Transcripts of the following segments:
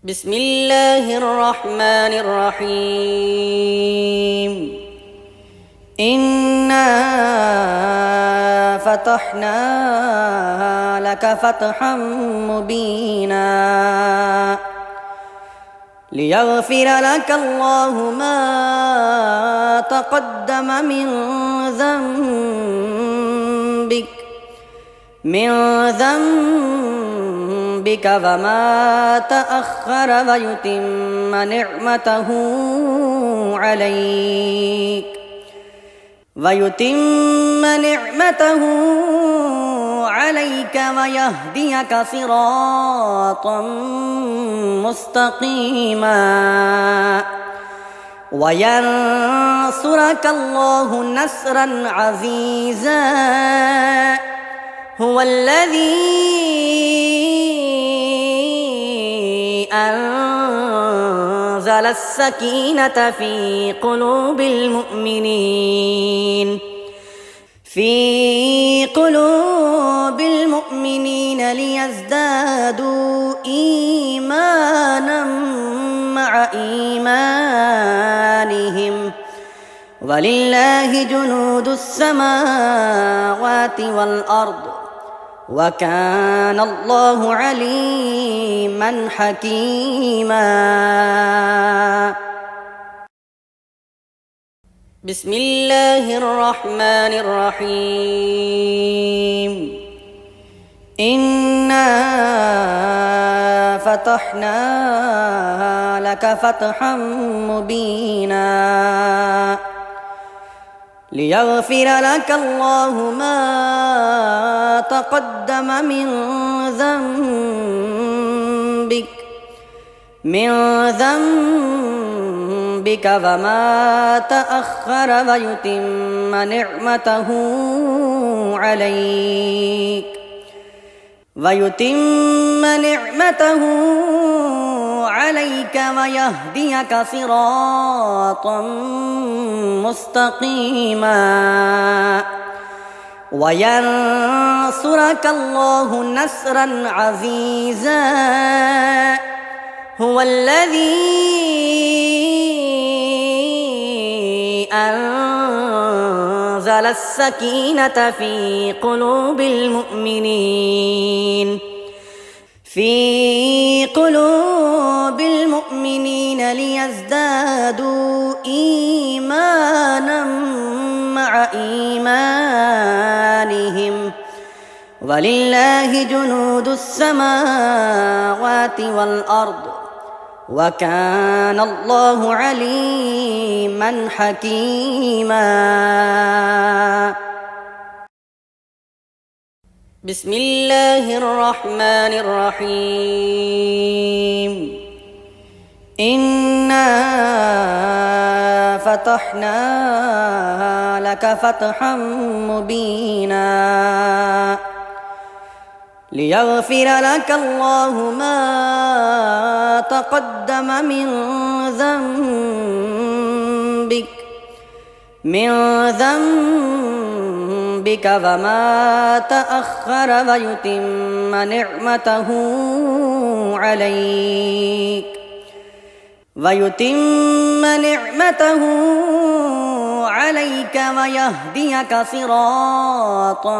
بسم الله الرحمن الرحيم. إنا فتحنا لك فتحا مبينا ليغفر لك الله ما تقدم من ذنبك وما تأخر ويتم نعمته عليك ويهديك صراطا مستقيما وينصرك الله نصرا عزيزا. هو الذي أنزل السكينة في قلوب المؤمنين ليزدادوا إيمانا مع إيمانهم ولله جنود السماوات والأرض وكان الله عليما حكيما. بسم الله الرحمن الرحيم. إنا فتحنا لك فتحا مبينا ليغفر لك الله ما تقدم من ذنبك وما تأخر ويتم نعمته عليك ويهديك صراطا مستقيما وينصرك الله نصرا عزيزا. هو الذي أنزل السكينة في قلوب المؤمنين ليزدادوا إيمانا مع إيمانهم ولله جنود السماوات والأرض وكان الله عليما حكيما. بسم الله الرحمن الرحيم. إنا فتحنا لك فتحا مبينا ليغفر لك الله ما تقدم من ذنبك وما تأخر ويتم نعمته عليك ويهديك صراطا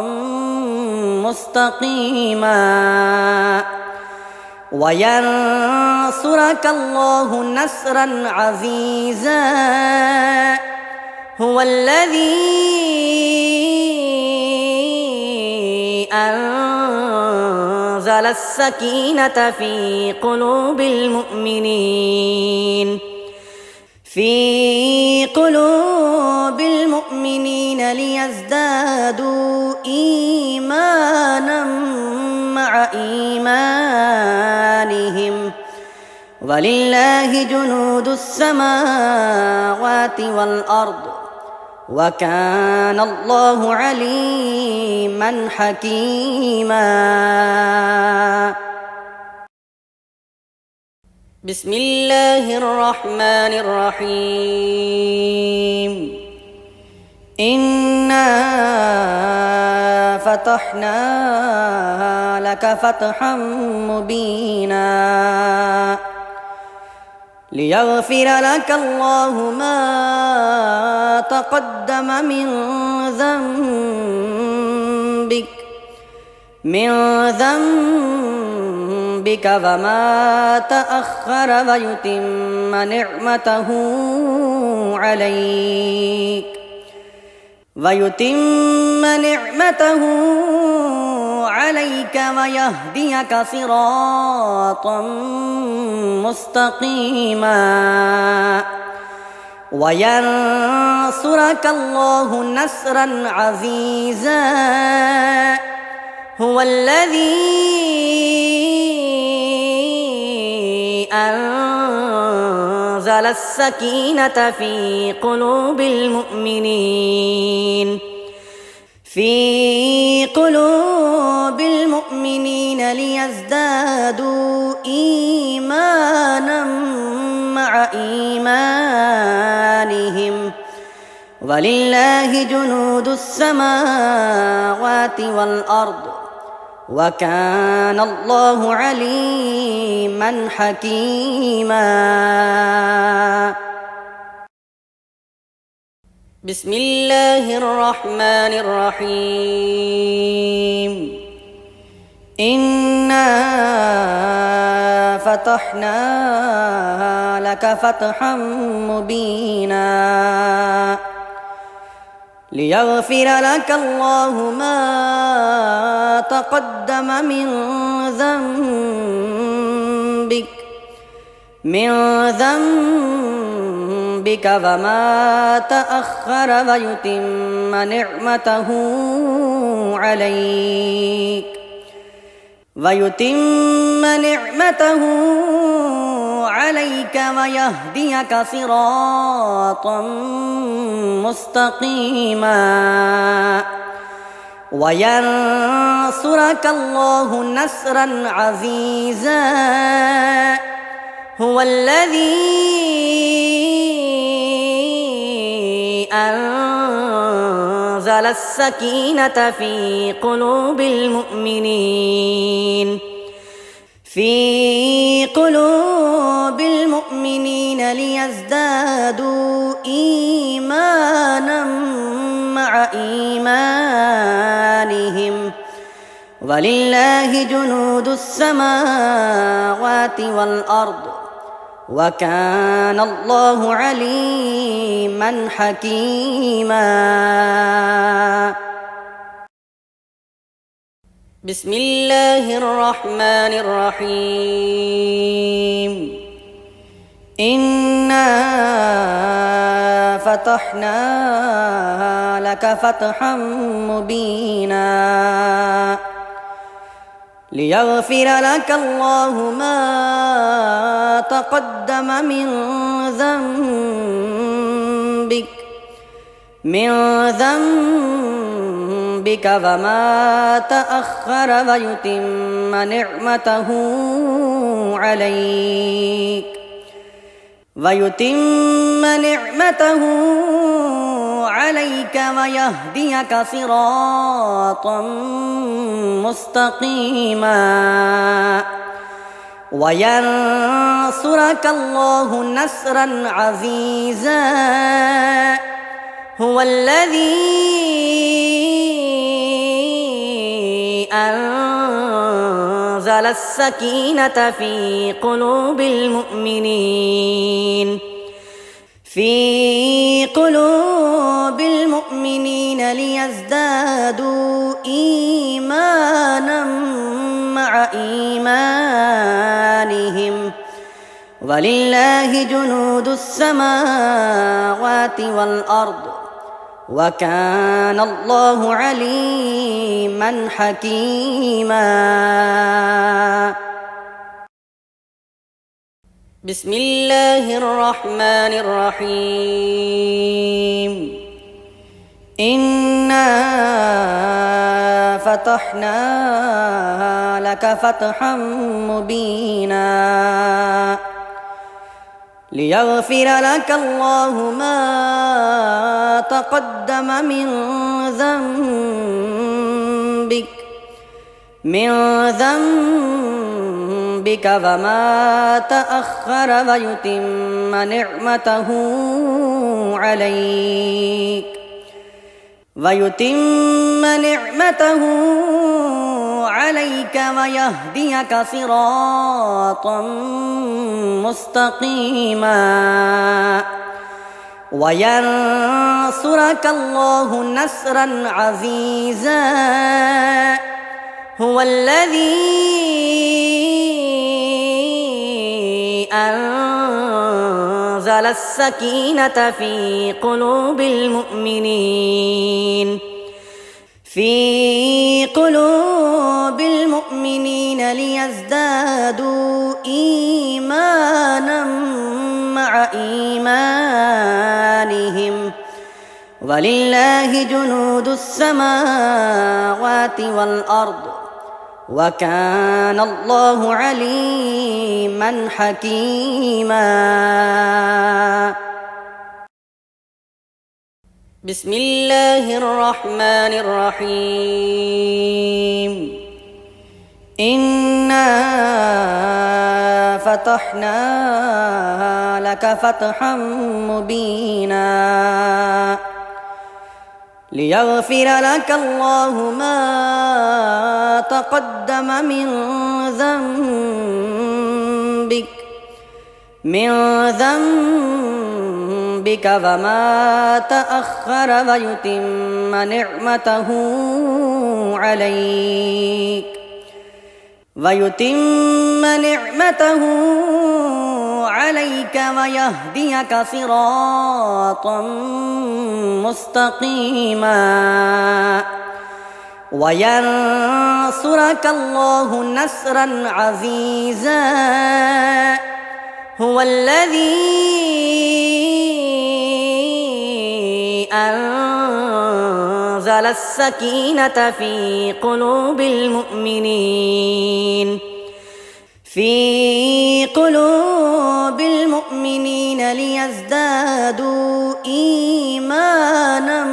مستقيما وينصرك الله نصرا عزيزا. هو الذي أنزل السكينة في قلوب المؤمنين ليزدادوا إيمانا مع إيمانهم ولله جنود السماوات والأرض وكان الله عليما حكيما. بسم الله الرحمن الرحيم. إنا فتحنا لك فتحا مبينا ليغفر لك الله ما تقدم من ذنبك وما تأخر ويتم نعمته عليك ويهديك صراطا مستقيما وينصرك الله نصرا عزيزا هو الذي أنزل السكينة في قلوب المؤمنين ليزدادوا إيمانا مع إيمانهم ولله جنود السماوات والأرض وكان الله عليما حكيما. بسم الله الرحمن الرحيم. إنا فتحنا لك فتحا مبينا ليغفر لك الله ما تقدم من ذنبك وما تأخر ويتم نعمته عليك ويهديك صراطا مستقيما وينصرك الله نصرا عزيزا هو الذي أنزل السكينة في قلوب المؤمنين ليزدادوا إيمانا مع إيمانهم ولله جنود السماوات والأرض وكان الله عليما حكيما. بسم الله الرحمن الرحيم. إنا فتحنا لك فتحا مبينا ليغفر لك الله ما تقدم من ذنبك وما تأخر ويتم نعمته عليك ويهديك صراطا مستقيما وينصرك الله نصرا عزيزا هو الذي أنزل السكينة في قلوب المؤمنين ليزدادوا إيمانا مع إيمانهم ولله جنود السماوات والأرض وكان الله عليما حكيما. بسم الله الرحمن الرحيم. إنا فتحنا لك فتحا مبينا ليغفر لك الله ما تقدم من ذنبك بك وما تأخر ويتم نعمته عليك ويهديك صراطا مستقيما وينصرك الله نصرا عزيزا هو الذي أنزل السكينة في قلوب المؤمنين ليزدادوا إيمانا مع إيمانهم ولله جنود السماوات والأرض وكان الله عليما حكيما. بسم الله الرحمن الرحيم. إنا فتحنا لك فتحا مبينا ليغفر لك الله ما تقدم من ذنبك وما تأخر ويتم نعمته عليك ويهديك صراطا مستقيما وينصرك الله نصرا عزيزا هو الذي أنزل السكينة في قلوب المؤمنين ليزدادوا إيمانا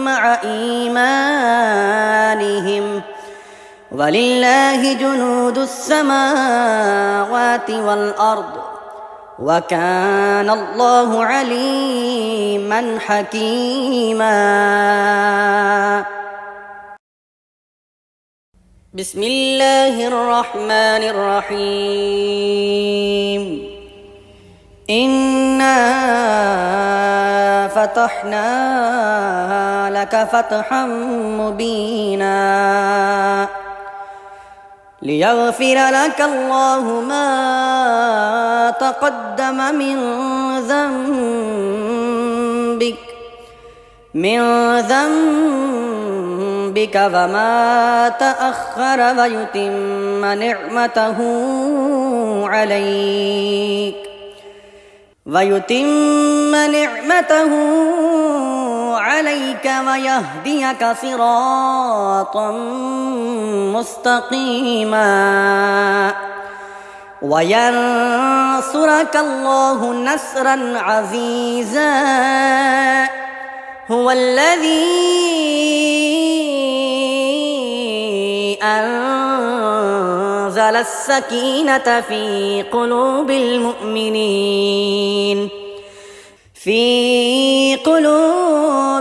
مع إيمانهم ولله جنود السماوات والأرض وكان الله عليما حكيما. بسم الله الرحمن الرحيم. إنا فتحنا لك فتحا مبينا ليغفر لك الله ما تقدم من ذنبك وما تأخر ويتم نعمته عليك ويهديك صراطا مستقيما وينصرك الله نصرا عزيزا هو الذي أنزل السكينة في قلوب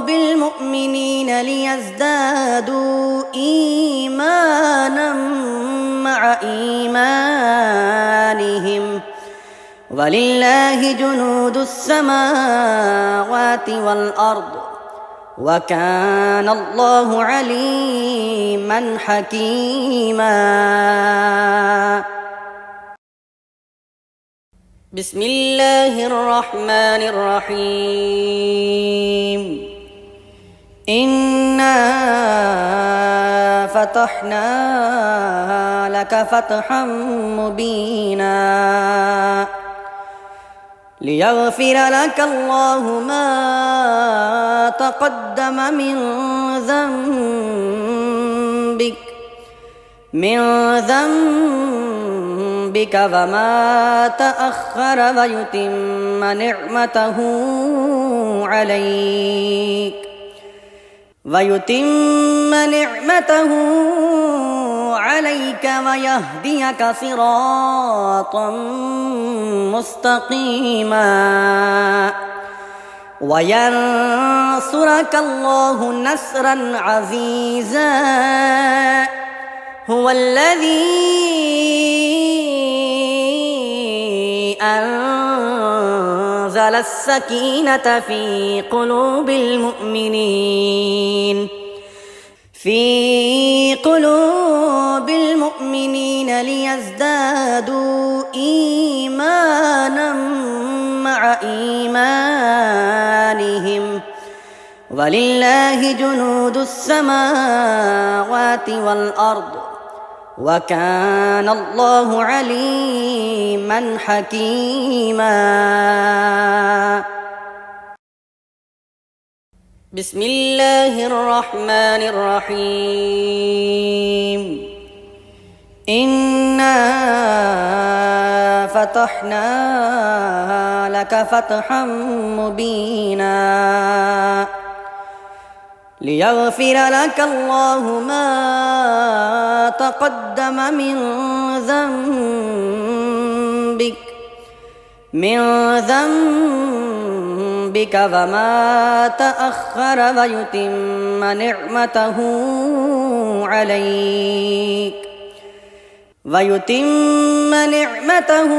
المؤمنين ليزدادوا إيمانا مع إيمانهم ولله جنود السماوات والأرض وكان الله عليما حكيما. بسم الله الرحمن الرحيم. إنا فتحنا لك فتحا مبينا ليغفر لك الله ما تقدم من ذنبك وما تأخر ويتم نعمته عليك عليك ويهديك صراطا مستقيما وينصرك الله نصرا عزيزا هو الذي أنزل السكينة في قلوب المؤمنين ليزدادوا إيمانا مع إيمانهم ولله جنود السماوات والأرض وكان الله عليما حكيما. بسم الله الرحمن الرحيم إنا فتحنا لك فتحا مبينا ليغفر لك الله ما تقدم من ذنبك وما تأخر ويتم نعمته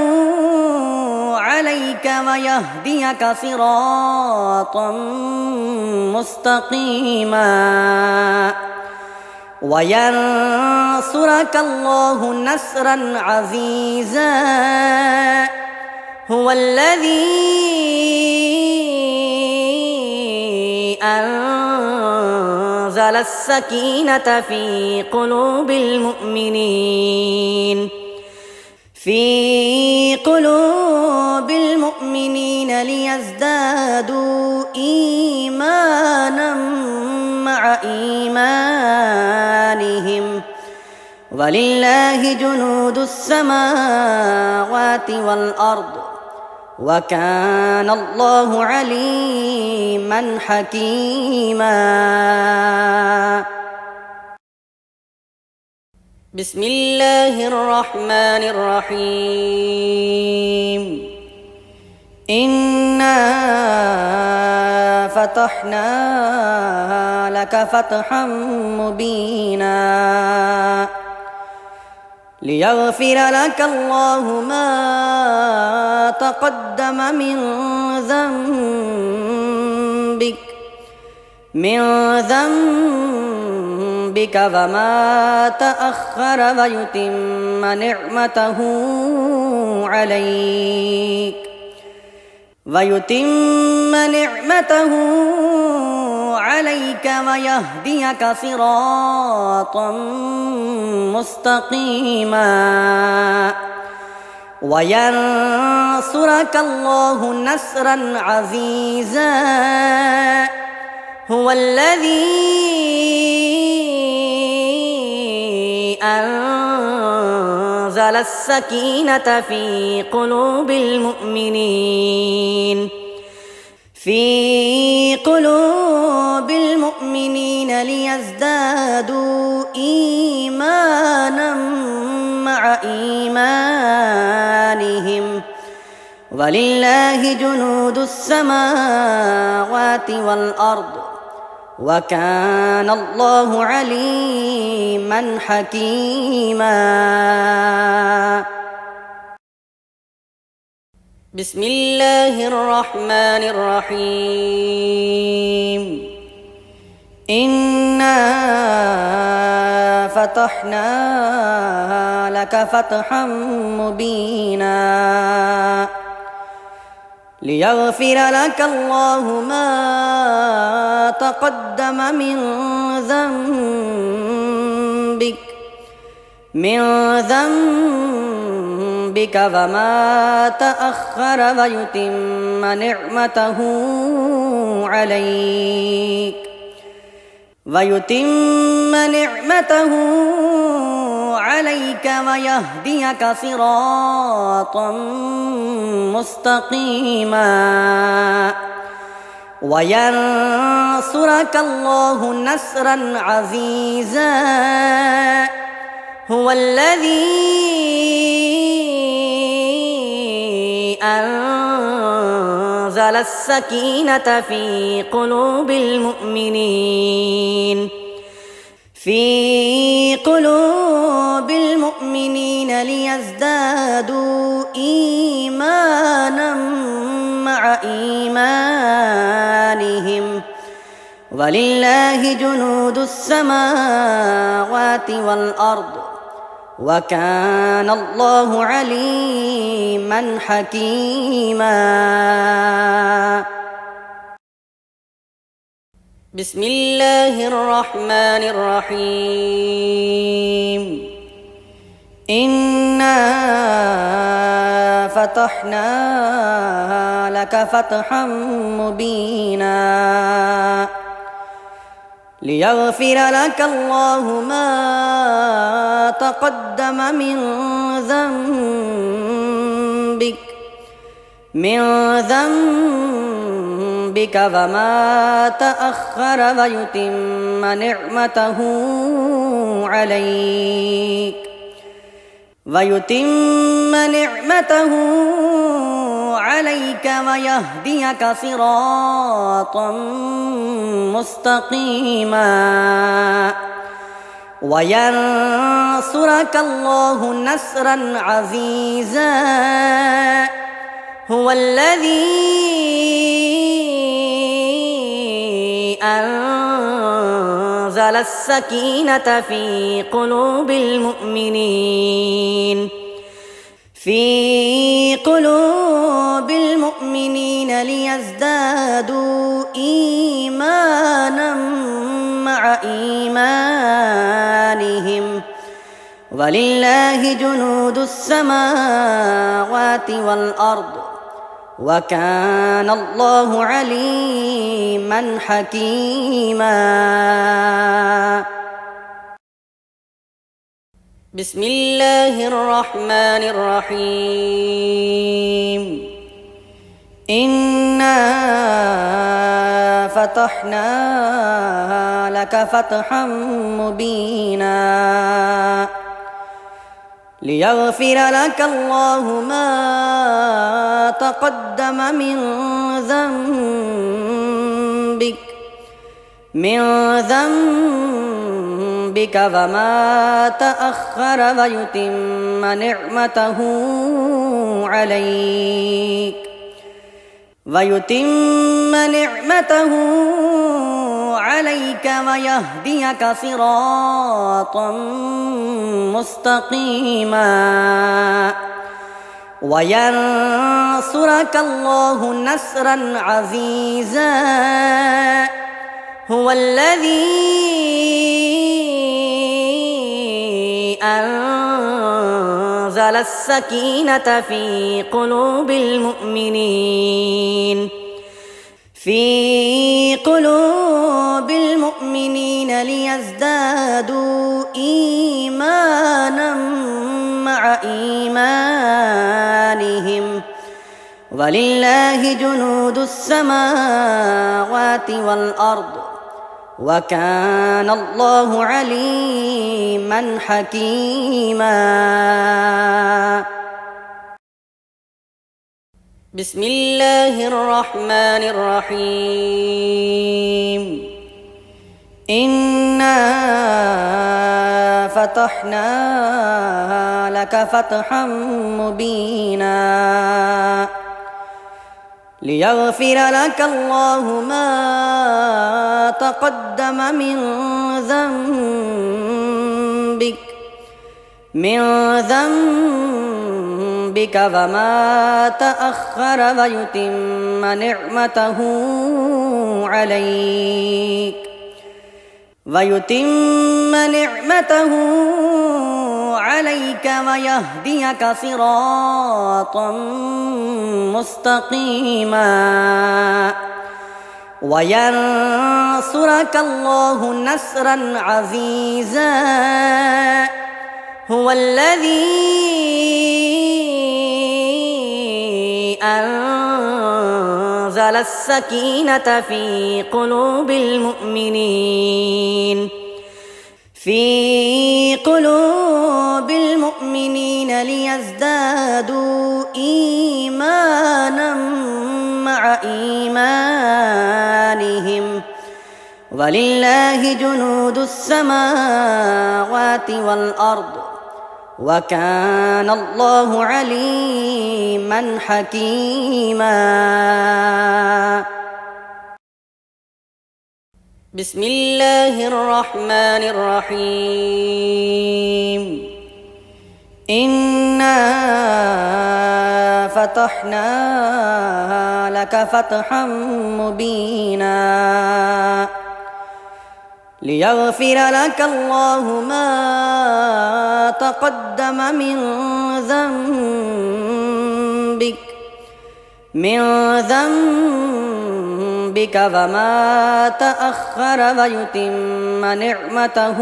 عليك ويهديك صراطا مستقيما وينصرك الله نصرا عزيزا هو الذي أنزل السكينة في قلوب المؤمنين ليزدادوا إيمانا مع إيمانهم ولله جنود السماوات والأرض وكان الله عليما حكيما. بسم الله الرحمن الرحيم إنا فتحنا لك فتحا مبينا ليغفر لك الله ما تقدم من ذنبك وما تأخر ويتم نعمته عليك ويهديك صراطا مستقيما وينصرك الله نصرا عزيزا هو الذي أنزل السكينة في قلوب المؤمنين ليزدادوا إيمانا مع إيمانهم ولله جنود السماوات والأرض وكان الله عليما حكيما. بسم الله الرحمن الرحيم إنا فتحنا لك فتحا مبينا ليغفر لك الله ما تقدم من ذنبك وما تأخر ويتم نعمته عليك ويهديك صراطا مستقيما وينصرك الله نصرا عزيزا هو الذي أنزل السكينة في قلوب المؤمنين ليزدادوا إيمانا مع إيمانهم ولله جنود السماوات والأرض وكان الله عليما حكيما. بسم الله الرحمن الرحيم. إنا فتحنا لك فتحا مبينا ليغفر لك الله ما تقدم من ذنبك وما تأخر ويتم نعمته عليك ويهديك صراطا مستقيما وينصرك الله نصرا عزيزا. هو الذي أنزل السكينة في قلوب المؤمنين ليزدادوا إيمانا مع إيمانهم ولله جنود السماوات والأرض وكان الله عليما حكيما. بسم الله الرحمن الرحيم. إنا فتحنا لك فتحا مبينا ليغفر لك الله ما تقدم من ذنبك وما تأخر ويتم نعمته عليك ويهديك صراطا مستقيما وينصرك الله نصرا عزيزا. هو الذي أنزل السكينة في قلوب المؤمنين ليزدادوا إيمانا مع إيمانهم ولله جنود السماوات والأرض وكان الله عليما حكيما. بسم الله الرحمن الرحيم. إنا فتحنا لك فتحا مبينا ليغفر لك الله ما تقدم من ذنبك وما تأخر ويتم نعمته عليك ويهديك صراطا مستقيما وينصرك الله نصرا عزيزا. هو الذي أنزل السكينة في قلوب في قلوب المؤمنين ليزدادوا إيمانا مع إيمانهم ولله جنود السماوات والأرض وكان الله عليما حكيما. بسم الله الرحمن الرحيم. إنا فتحنا لك فتحا مبينا ليغفر لك الله ما تقدم من ذنبك وما تأخر ويتم نعمته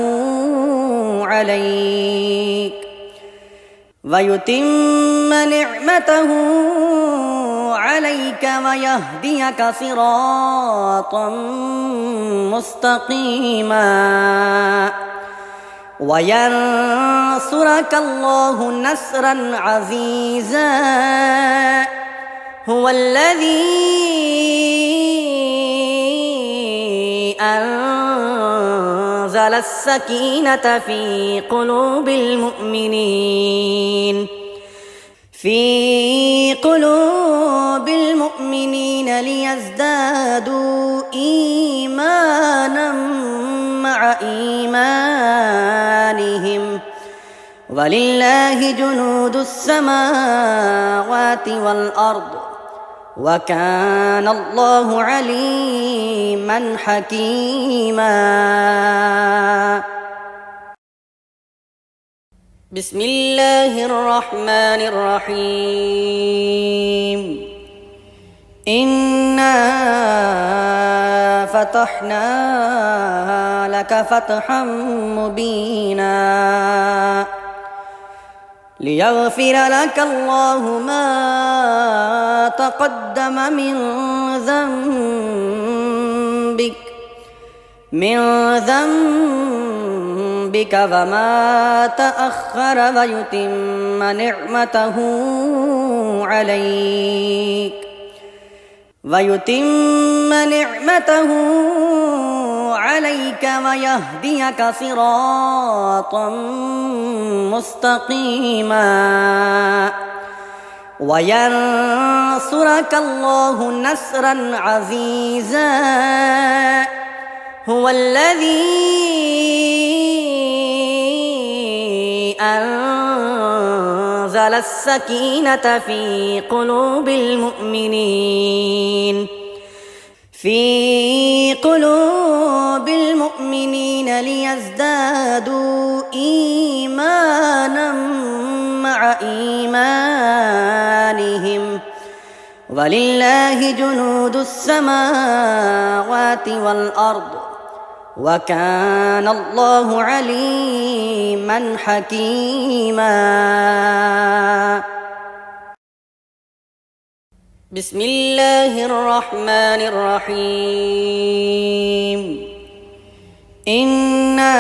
عليك ويهديك صراطا مستقيما وينصرك الله نصرا عزيزا. هو الذي أنزل السكينة في قلوب المؤمنين ليزدادوا إيمانا مع إيمانهم ولله جنود السماوات والأرض وكان الله عليما حكيما. بسم الله الرحمن الرحيم. إنا فتحنا لك فتحا مبينا ليغفر لك الله ما تقدم من ذنبك وما تأخر ويتم نعمته عليك ويهديك صراطا مستقيما وينصرك الله نصرا عزيزا. هو الذي أنزل السكينة في قلوب المؤمنين ليزدادوا إيمانا مع إيمانهم ولله جنود السماوات والأرض وكان الله عليما حكيما. بسم الله الرحمن الرحيم. إنا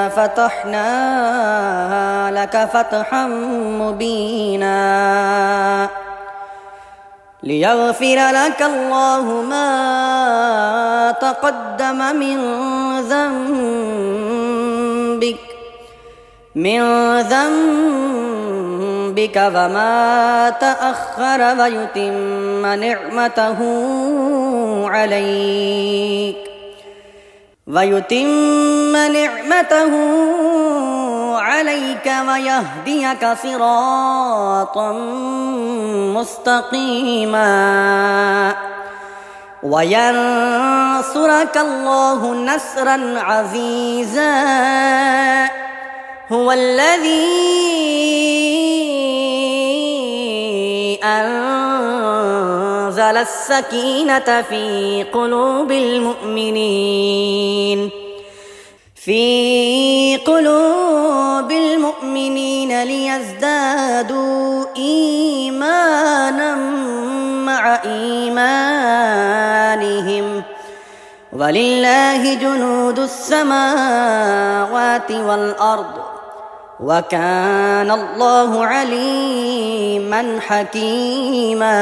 فتحنا لك فتحا مبينا ليغفر لك الله ما تقدم من ذنبك وما تأخر ويتم نعمته عليك ويهديك صراطا مستقيما وينصرك الله نصرا عزيزا. هو الذي أنزل السكينة في قلوب المؤمنين ليزدادوا إيمانا مع إيمانهم ولله جنود السماوات والأرض وكان الله عليما حكيما